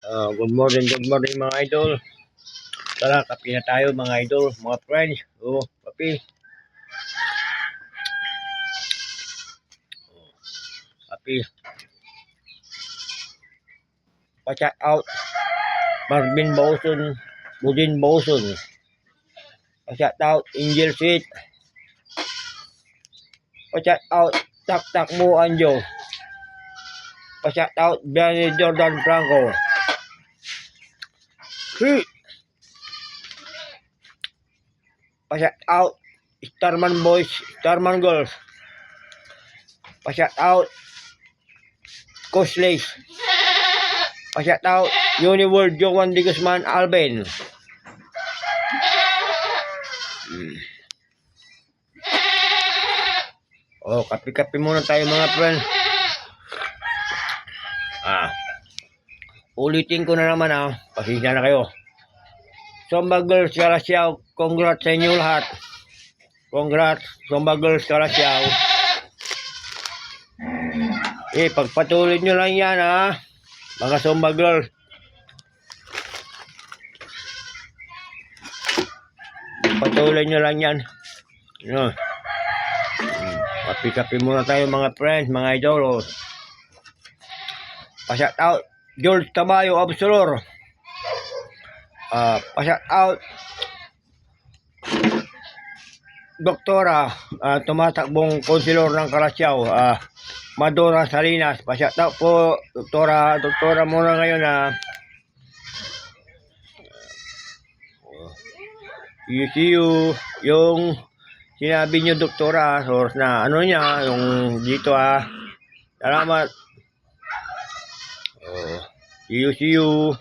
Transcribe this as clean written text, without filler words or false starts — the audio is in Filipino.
Good morning mga idol. Tara, kape na tayo mga idol, mga friends. Kape. Kape. Pa-shout out. Marvin Bauson. Budin Bauson. Pa-shout out. Angel Sweet. Pa-shout out. Tak Mo Anjo. Pa-shout out. Benny Jordan Franco. Pa-shout out. Starman Boys. Starman Girls. Pa-shout out. Coach Lace. Pa-shout out. Uniworld Joan de Guzman Alben. Kape-kape muna tayo mga friend. Ulitin ko na naman pasensya na kayo. Zumba Girls Kalasiaw, congrats sa inyo lahat. Congrats Zumba Girls Kalasiaw. Pagpatuloy nyo lang yan mga Zumba Girls. Patuloy nyo lang yan. Kapi-kapi muna tayo mga friends, mga idol. Pa-shout out George Tabayo Absolor. Pa-shout out Doktora tumatakbong konsilor ng Kalasiaw, Madora Salinas. Pa-shout out po Doktora muna ngayon see you yung sinabi niyo Doktora source na niya yung dito salamat. See you